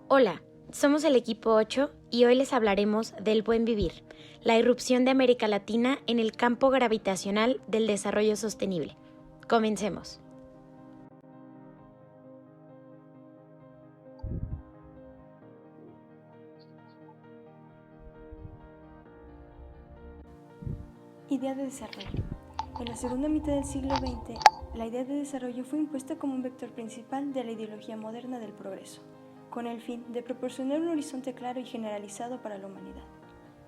Hola, somos el equipo 8 y hoy les hablaremos del buen vivir, la irrupción de América Latina en el campo gravitacional del desarrollo sostenible. Comencemos. Idea de desarrollo. En la segunda mitad del siglo XX, la idea de desarrollo fue impuesta como un vector principal de la ideología moderna del progreso, con el fin de proporcionar un horizonte claro y generalizado para la humanidad.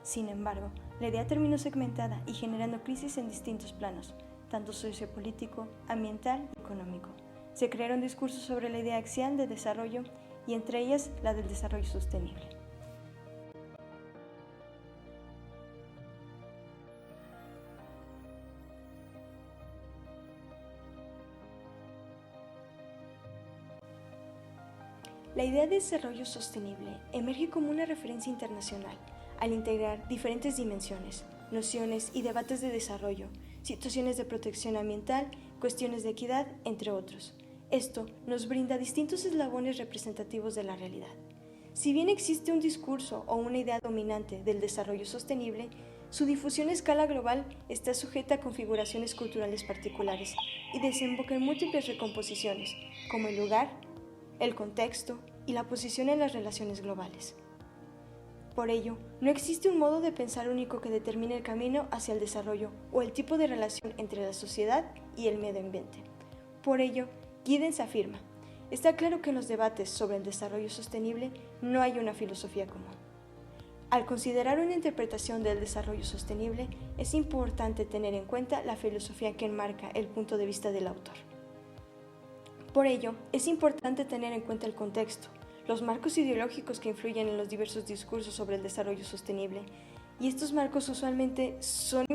Sin embargo, la idea terminó segmentada y generando crisis en distintos planos, tanto sociopolítico, ambiental y económico. Se crearon discursos sobre la idea axial de desarrollo y entre ellas la del desarrollo sostenible. La idea de desarrollo sostenible emerge como una referencia internacional al integrar diferentes dimensiones, nociones y debates de desarrollo, situaciones de protección ambiental, cuestiones de equidad, entre otros. Esto nos brinda distintos eslabones representativos de la realidad. Si bien existe un discurso o una idea dominante del desarrollo sostenible, su difusión a escala global está sujeta a configuraciones culturales particulares y desemboca en múltiples recomposiciones, como el lugar, el contexto y la posición en las relaciones globales. Por ello, no existe un modo de pensar único que determine el camino hacia el desarrollo o el tipo de relación entre la sociedad y el medio ambiente. Por ello, Giddens afirma, está claro que en los debates sobre el desarrollo sostenible no hay una filosofía común. Al considerar una interpretación del desarrollo sostenible, es importante tener en cuenta la filosofía que enmarca el punto de vista del autor. Por ello, es importante tener en cuenta el contexto, los marcos ideológicos que influyen en los diversos discursos sobre el desarrollo sostenible, y estos marcos usualmente son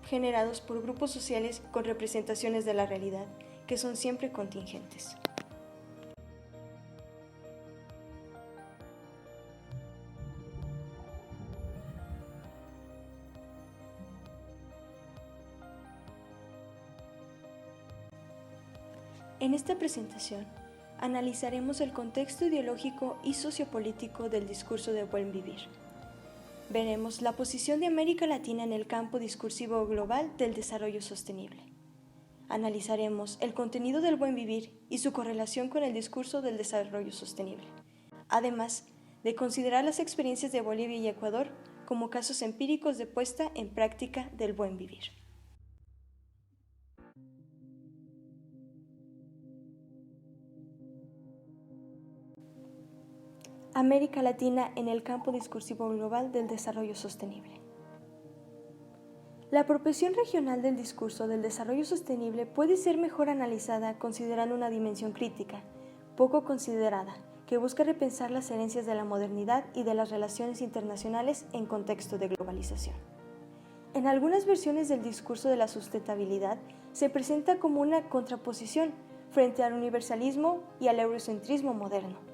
generados por grupos sociales con representaciones de la realidad, que son siempre contingentes. En esta presentación, analizaremos el contexto ideológico y sociopolítico del discurso de buen vivir. Veremos la posición de América Latina en el campo discursivo global del desarrollo sostenible. Analizaremos el contenido del buen vivir y su correlación con el discurso del desarrollo sostenible, además de considerar las experiencias de Bolivia y Ecuador como casos empíricos de puesta en práctica del buen vivir. América Latina en el campo discursivo global del desarrollo sostenible. La apropiación regional del discurso del desarrollo sostenible puede ser mejor analizada considerando una dimensión crítica, poco considerada, que busca repensar las herencias de la modernidad y de las relaciones internacionales en contexto de globalización. En algunas versiones del discurso de la sustentabilidad se presenta como una contraposición frente al universalismo y al eurocentrismo moderno.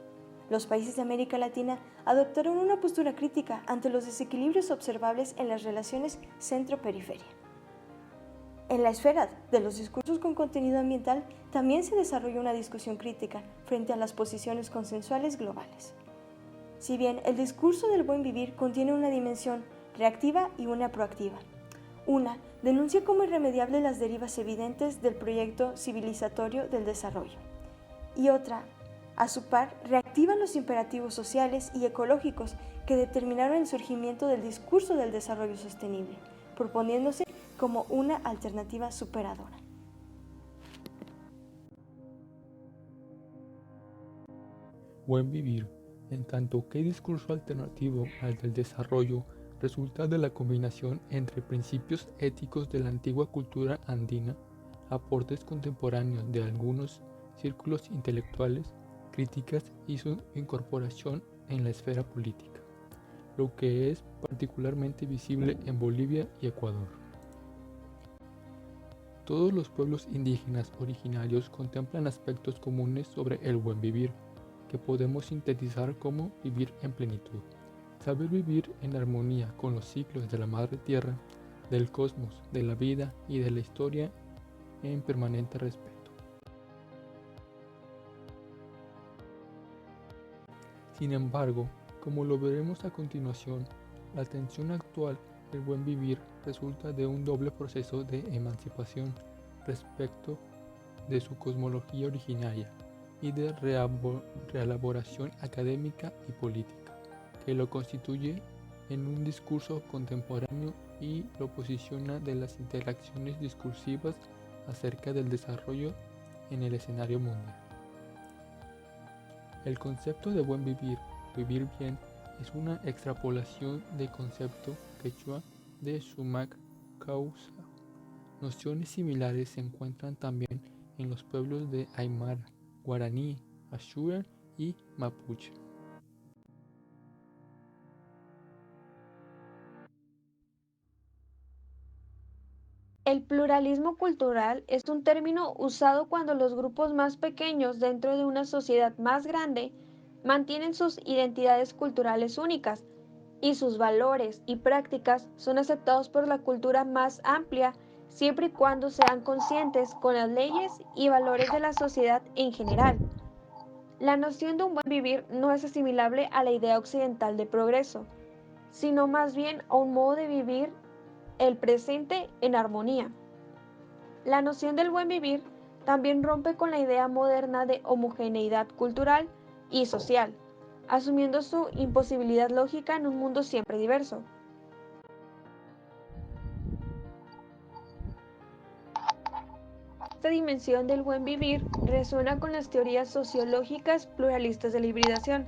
Los países de América Latina adoptaron una postura crítica ante los desequilibrios observables en las relaciones centro-periferia. En la esfera de los discursos con contenido ambiental también se desarrolló una discusión crítica frente a las posiciones consensuales globales. Si bien el discurso del buen vivir contiene una dimensión reactiva y una proactiva, una denuncia como irremediables las derivas evidentes del proyecto civilizatorio del desarrollo, y otra, a su par, reactivan los imperativos sociales y ecológicos que determinaron el surgimiento del discurso del desarrollo sostenible, proponiéndose como una alternativa superadora. Buen vivir, en tanto que discurso alternativo al del desarrollo, resulta de la combinación entre principios éticos de la antigua cultura andina, aportes contemporáneos de algunos círculos intelectuales, críticas y su incorporación en la esfera política, lo que es particularmente visible en Bolivia y Ecuador. Todos los pueblos indígenas originarios contemplan aspectos comunes sobre el buen vivir, que podemos sintetizar como vivir en plenitud, saber vivir en armonía con los ciclos de la madre tierra, del cosmos, de la vida y de la historia en permanente respeto. Sin embargo, como lo veremos a continuación, la tensión actual del buen vivir resulta de un doble proceso de emancipación respecto de su cosmología originaria y de reelaboración académica y política, que lo constituye en un discurso contemporáneo y lo posiciona de las interacciones discursivas acerca del desarrollo en el escenario mundial. El concepto de buen vivir, vivir bien, es una extrapolación del concepto quechua de Sumac Causa. Nociones similares se encuentran también en los pueblos de Aymara, Guaraní, Ashura y Mapuche. El pluralismo cultural es un término usado cuando los grupos más pequeños dentro de una sociedad más grande mantienen sus identidades culturales únicas y sus valores y prácticas son aceptados por la cultura más amplia siempre y cuando sean conscientes con las leyes y valores de la sociedad en general. La noción de un buen vivir no es asimilable a la idea occidental de progreso, sino más bien a un modo de vivir el presente en armonía. La noción del buen vivir también rompe con la idea moderna de homogeneidad cultural y social, asumiendo su imposibilidad lógica en un mundo siempre diverso. Esta dimensión del buen vivir resuena con las teorías sociológicas pluralistas de la hibridación,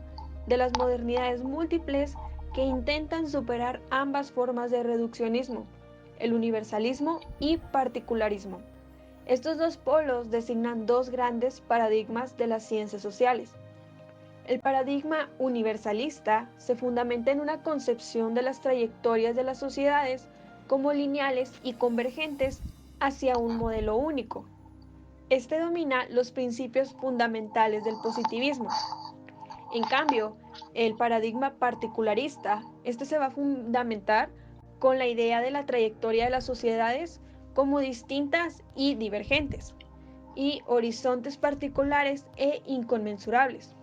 de las modernidades múltiples que intentan superar ambas formas de reduccionismo, el universalismo y particularismo. Estos dos polos designan dos grandes paradigmas de las ciencias sociales. El paradigma universalista se fundamenta en una concepción de las trayectorias de las sociedades como lineales y convergentes hacia un modelo único. Este domina los principios fundamentales del positivismo. En cambio, el paradigma particularista, se va a fundamentar con la idea de la trayectoria de las sociedades como distintas y divergentes, y horizontes particulares e inconmensurables.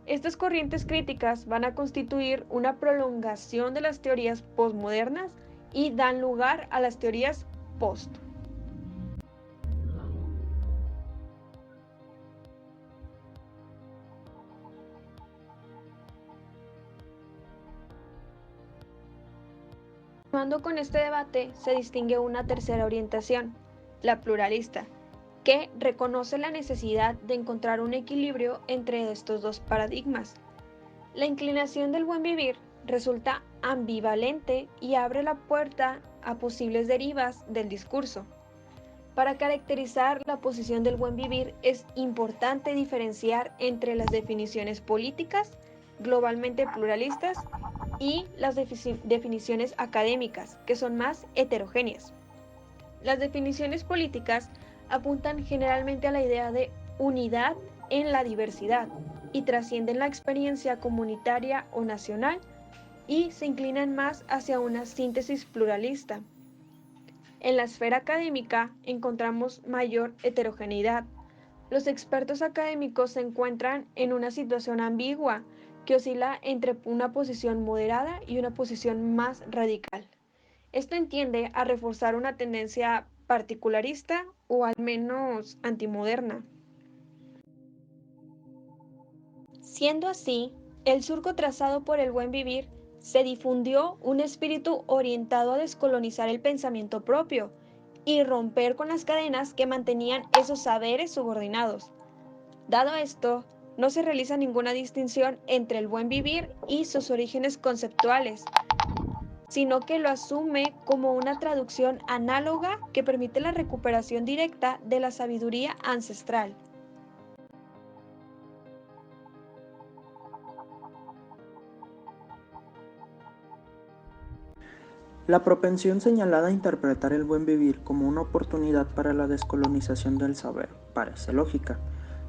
Estas corrientes críticas van a constituir una prolongación de las teorías postmodernas y dan lugar a las teorías post. Continuando con este debate, se distingue una tercera orientación, la pluralista, que reconoce la necesidad de encontrar un equilibrio entre estos dos paradigmas. La inclinación del buen vivir resulta ambivalente y abre la puerta a posibles derivas del discurso. Para caracterizar la posición del buen vivir es importante diferenciar entre las definiciones políticas, globalmente pluralistas, y las definiciones académicas, que son más heterogéneas. Las definiciones políticas apuntan generalmente a la idea de unidad en la diversidad y trascienden la experiencia comunitaria o nacional y se inclinan más hacia una síntesis pluralista. En la esfera académica encontramos mayor heterogeneidad. Los expertos académicos se encuentran en una situación ambigua que oscila entre una posición moderada y una posición más radical. Esto tiende a reforzar una tendencia particularista o al menos antimoderna. Siendo así, el surco trazado por el buen vivir se difundió un espíritu orientado a descolonizar el pensamiento propio y romper con las cadenas que mantenían esos saberes subordinados. Dado esto, no se realiza ninguna distinción entre el buen vivir y sus orígenes conceptuales, sino que lo asume como una traducción análoga que permite la recuperación directa de la sabiduría ancestral. La propensión señalada a interpretar el buen vivir como una oportunidad para la descolonización del saber parece lógica,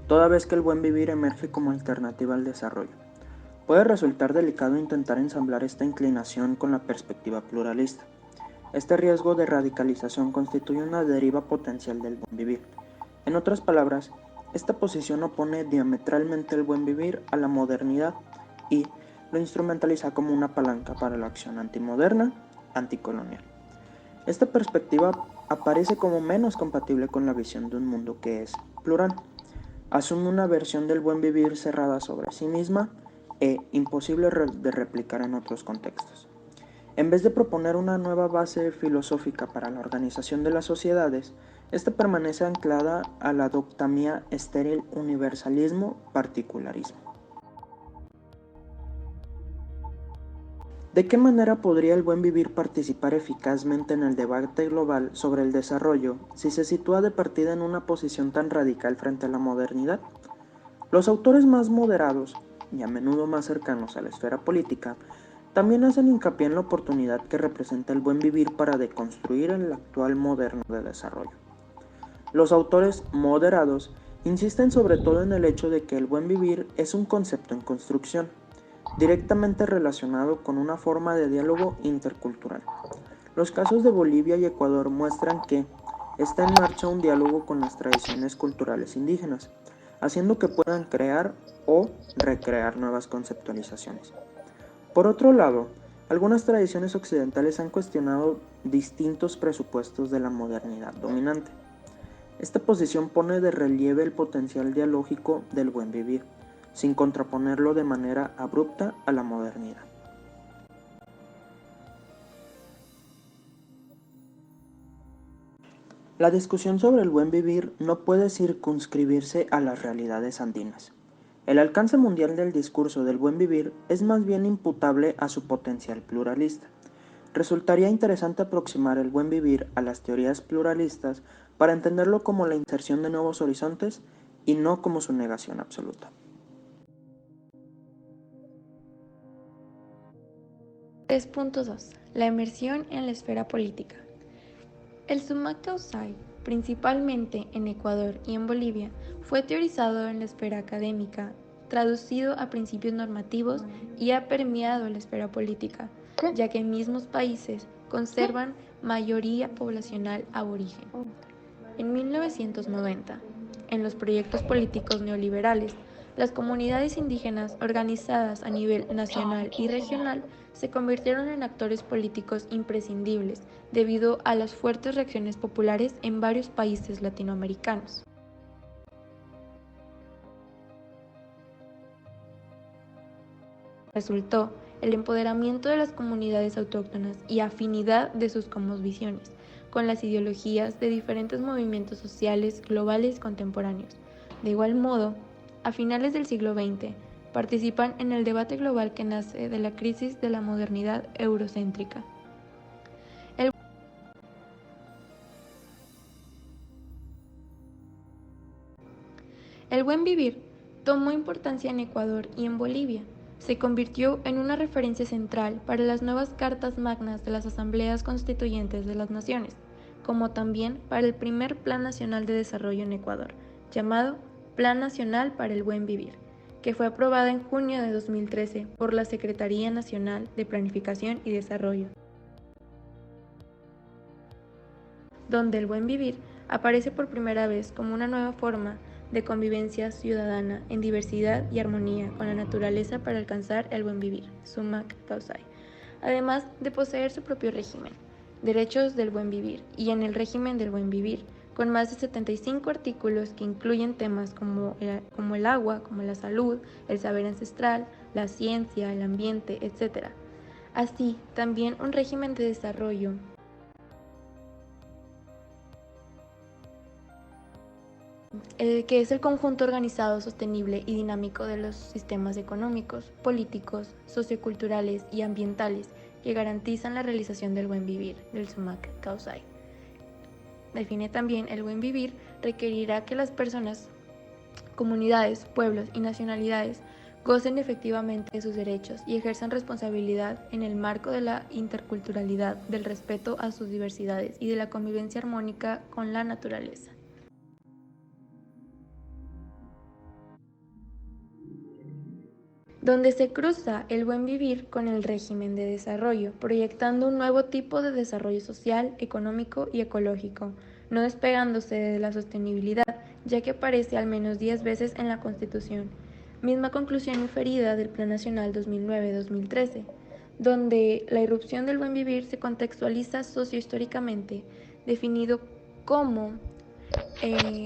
toda vez que el buen vivir emerge como alternativa al desarrollo. Puede resultar delicado intentar ensamblar esta inclinación con la perspectiva pluralista. Este riesgo de radicalización constituye una deriva potencial del buen vivir. En otras palabras, esta posición opone diametralmente el buen vivir a la modernidad y lo instrumentaliza como una palanca para la acción antimoderna, anticolonial. Esta perspectiva aparece como menos compatible con la visión de un mundo que es plural. Asume una versión del buen vivir cerrada sobre sí misma e imposible de replicar en otros contextos. En vez de proponer una nueva base filosófica para la organización de las sociedades, esta permanece anclada a la dicotomía estéril universalismo-particularismo. ¿De qué manera podría el buen vivir participar eficazmente en el debate global sobre el desarrollo si se sitúa de partida en una posición tan radical frente a la modernidad? Los autores más moderados, y a menudo más cercanos a la esfera política, también hacen hincapié en la oportunidad que representa el buen vivir para deconstruir el actual moderno de desarrollo. Los autores moderados insisten sobre todo en el hecho de que el buen vivir es un concepto en construcción, directamente relacionado con una forma de diálogo intercultural. Los casos de Bolivia y Ecuador muestran que está en marcha un diálogo con las tradiciones culturales indígenas, haciendo que puedan crear o recrear nuevas conceptualizaciones. Por otro lado, algunas tradiciones occidentales han cuestionado distintos presupuestos de la modernidad dominante. Esta posición pone de relieve el potencial dialógico del buen vivir, sin contraponerlo de manera abrupta a la modernidad. La discusión sobre el buen vivir no puede circunscribirse a las realidades andinas. El alcance mundial del discurso del buen vivir es más bien imputable a su potencial pluralista. Resultaría interesante aproximar el buen vivir a las teorías pluralistas para entenderlo como la inserción de nuevos horizontes y no como su negación absoluta. 3.2. La inmersión en la esfera política. El Sumac Causay, principalmente en Ecuador y en Bolivia, fue teorizado en la esfera académica, traducido a principios normativos y ha permeado la esfera política, ya que mismos países conservan mayoría poblacional aborigen. En 1990, en los proyectos políticos neoliberales, las comunidades indígenas organizadas a nivel nacional y regional se convirtieron en actores políticos imprescindibles debido a las fuertes reacciones populares en varios países latinoamericanos. Resultó el empoderamiento de las comunidades autóctonas y afinidad de sus cosmovisiones con las ideologías de diferentes movimientos sociales globales contemporáneos. De igual modo, a finales del siglo XX, participan en el debate global que nace de la crisis de la modernidad eurocéntrica. El buen vivir tomó importancia en Ecuador y en Bolivia. Se convirtió en una referencia central para las nuevas cartas magnas de las asambleas constituyentes de las naciones, como también para el primer Plan Nacional de Desarrollo en Ecuador, llamado Plan Nacional para el Buen Vivir, que fue aprobada en junio de 2013 por la Secretaría Nacional de Planificación y Desarrollo, donde el buen vivir aparece por primera vez como una nueva forma de convivencia ciudadana en diversidad y armonía con la naturaleza para alcanzar el buen vivir, Sumac Causay, además de poseer su propio régimen, Derechos del Buen Vivir, y en el régimen del buen vivir, con más de 75 artículos que incluyen temas como el agua, como la salud, el saber ancestral, la ciencia, el ambiente, etc. Así, también un régimen de desarrollo que es el conjunto organizado, sostenible y dinámico de los sistemas económicos, políticos, socioculturales y ambientales que garantizan la realización del buen vivir del Sumac Causay. Define también el buen vivir requerirá que las personas, comunidades, pueblos y nacionalidades gocen efectivamente de sus derechos y ejerzan responsabilidad en el marco de la interculturalidad, del respeto a sus diversidades y de la convivencia armónica con la naturaleza. Donde se cruza el buen vivir con el régimen de desarrollo, proyectando un nuevo tipo de desarrollo social, económico y ecológico, no despegándose de la sostenibilidad ya que aparece al menos 10 veces en la Constitución, misma conclusión inferida del Plan Nacional 2009-2013, donde la irrupción del buen vivir se contextualiza sociohistóricamente, definido como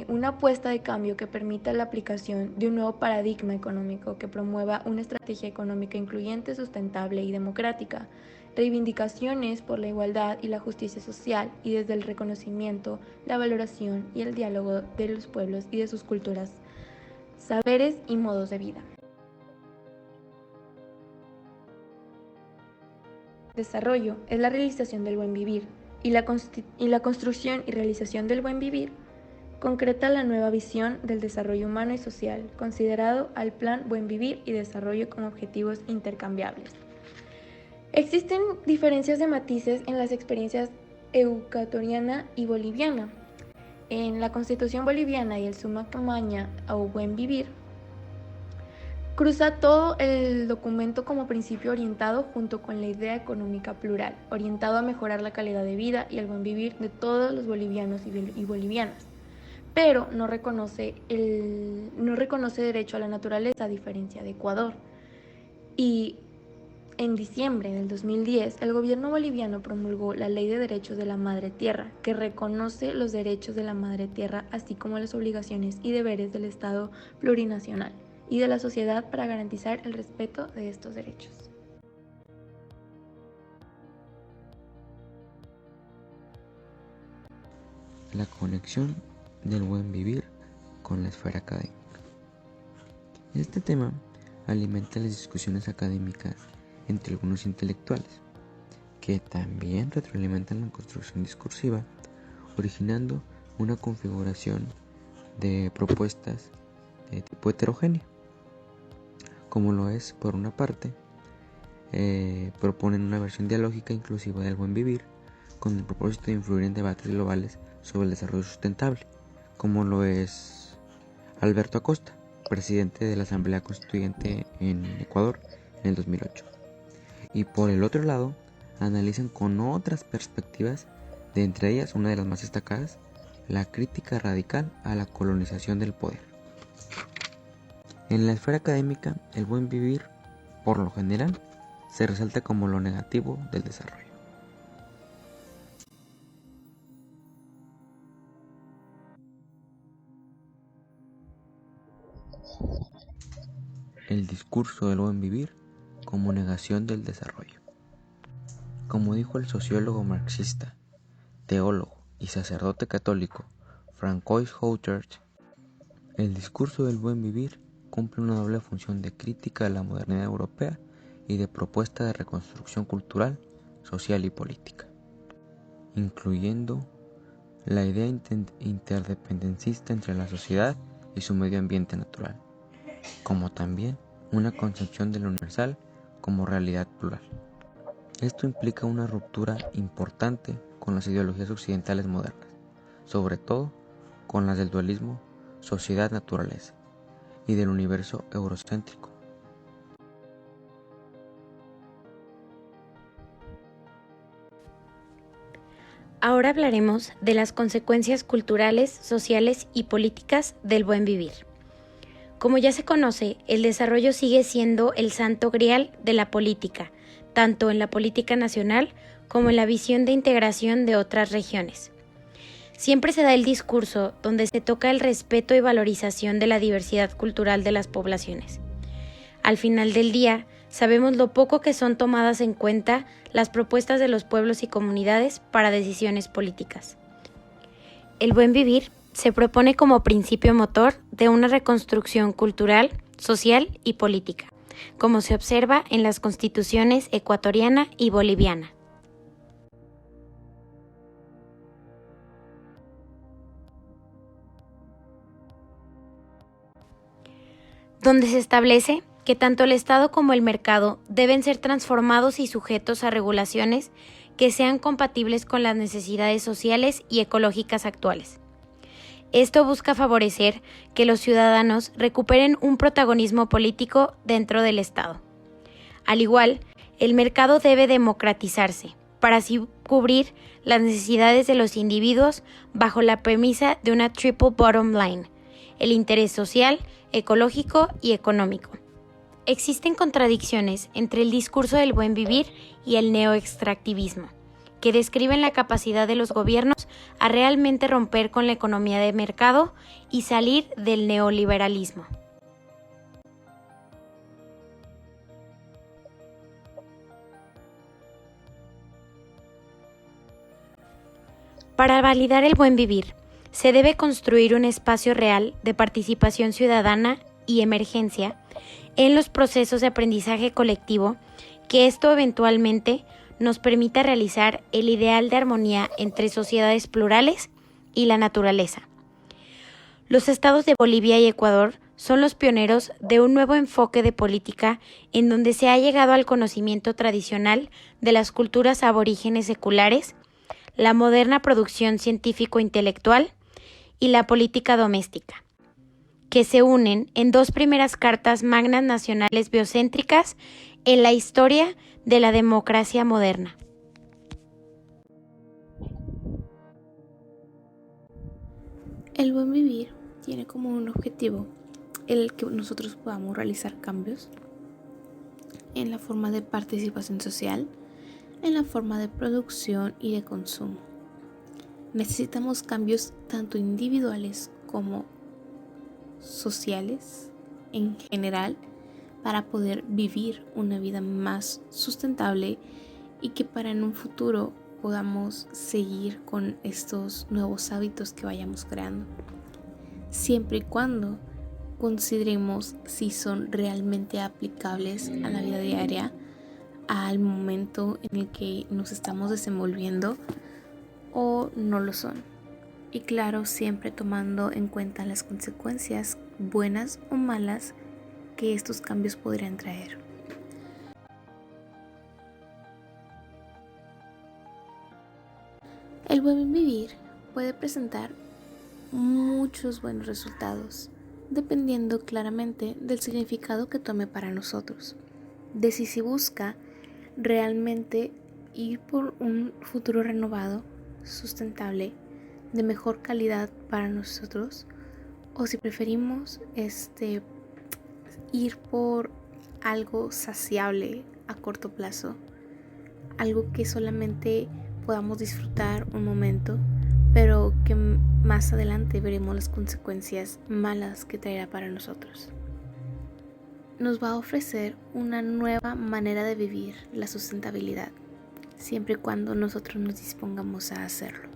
una apuesta de cambio que permita la aplicación de un nuevo paradigma económico que promueva una estrategia económica incluyente, sustentable y democrática, reivindicaciones por la igualdad y la justicia social y desde el reconocimiento, la valoración y el diálogo de los pueblos y de sus culturas, saberes y modos de vida. Desarrollo es la realización del buen vivir y la construcción y realización del buen vivir concreta la nueva visión del desarrollo humano y social, considerado al Plan Buen Vivir y Desarrollo como objetivos intercambiables. Existen diferencias de matices en las experiencias ecuatoriana y boliviana. En la Constitución boliviana y el Summa Camaña o Buen Vivir, cruza todo el documento como principio orientado junto con la idea económica plural, orientado a mejorar la calidad de vida y el buen vivir de todos los bolivianos y bolivianas, pero no reconoce derecho a la naturaleza a diferencia de Ecuador. Y en diciembre del 2010, el gobierno boliviano promulgó la Ley de Derechos de la Madre Tierra, que reconoce los derechos de la Madre Tierra, así como las obligaciones y deberes del Estado plurinacional y de la sociedad para garantizar el respeto de estos derechos. La conexión del buen vivir con la esfera académica. Este tema alimenta las discusiones académicas entre algunos intelectuales, que también retroalimentan la construcción discursiva, originando una configuración de propuestas de tipo heterogéneo, como lo es, por una parte, proponen una versión dialógica inclusiva del buen vivir, con el propósito de influir en debates globales sobre el desarrollo sustentable, como lo es Alberto Acosta, presidente de la Asamblea Constituyente en Ecuador en el 2008. Y por el otro lado, analizan con otras perspectivas, de entre ellas una de las más destacadas, la crítica radical a la colonización del poder. En la esfera académica, el buen vivir, por lo general, se resalta como lo negativo del desarrollo. El discurso del buen vivir como negación del desarrollo. Como dijo el sociólogo marxista, teólogo y sacerdote católico Francois Houthert, el discurso del buen vivir cumple una doble función de crítica de la modernidad europea y de propuesta de reconstrucción cultural, social y política, incluyendo la idea interdependencista entre la sociedad y su medio ambiente natural, como también una concepción de lo universal como realidad plural. Esto implica una ruptura importante con las ideologías occidentales modernas, sobre todo con las del dualismo sociedad-naturaleza y del universo eurocéntrico. Ahora hablaremos de las consecuencias culturales, sociales y políticas del buen vivir. Como ya se conoce, el desarrollo sigue siendo el santo grial de la política, tanto en la política nacional como en la visión de integración de otras regiones. Siempre se da el discurso donde se toca el respeto y valorización de la diversidad cultural de las poblaciones. Al final del día, sabemos lo poco que son tomadas en cuenta las propuestas de los pueblos y comunidades para decisiones políticas. El buen vivir se propone como principio motor de una reconstrucción cultural, social y política, como se observa en las constituciones ecuatoriana y boliviana. Donde se establece que tanto el Estado como el mercado deben ser transformados y sujetos a regulaciones que sean compatibles con las necesidades sociales y ecológicas actuales. Esto busca favorecer que los ciudadanos recuperen un protagonismo político dentro del Estado. Al igual, el mercado debe democratizarse para así cubrir las necesidades de los individuos bajo la premisa de una triple bottom line, el interés social, ecológico y económico. Existen contradicciones entre el discurso del buen vivir y el neoextractivismo, que describen la capacidad de los gobiernos a realmente romper con la economía de mercado y salir del neoliberalismo. Para validar el buen vivir, se debe construir un espacio real de participación ciudadana y emergencia en los procesos de aprendizaje colectivo, que esto eventualmente nos permita realizar el ideal de armonía entre sociedades plurales y la naturaleza. Los estados de Bolivia y Ecuador son los pioneros de un nuevo enfoque de política en donde se ha llegado al conocimiento tradicional de las culturas aborígenes seculares, la moderna producción científico-intelectual y la política doméstica, que se unen en dos primeras cartas magnas nacionales biocéntricas en la historia de la democracia moderna. El buen vivir tiene como un objetivo el que nosotros podamos realizar cambios en la forma de participación social, en la forma de producción y de consumo. Necesitamos cambios tanto individuales como sociales en general para poder vivir una vida más sustentable y que para en un futuro podamos seguir con estos nuevos hábitos que vayamos creando, siempre y cuando consideremos si son realmente aplicables a la vida diaria, al momento en el que nos estamos desenvolviendo, o no lo son. Y claro, siempre tomando en cuenta las consecuencias, buenas o malas, que estos cambios podrían traer. El buen vivir puede presentar muchos buenos resultados, dependiendo claramente del significado que tome para nosotros, de si se busca realmente ir por un futuro renovado, sustentable, de mejor calidad para nosotros, o si preferimos ir por algo saciable a corto plazo, algo que solamente podamos disfrutar un momento, pero que más adelante veremos las consecuencias malas que traerá para nosotros. Nos va a ofrecer una nueva manera de vivir la sustentabilidad, siempre y cuando nosotros nos dispongamos a hacerlo.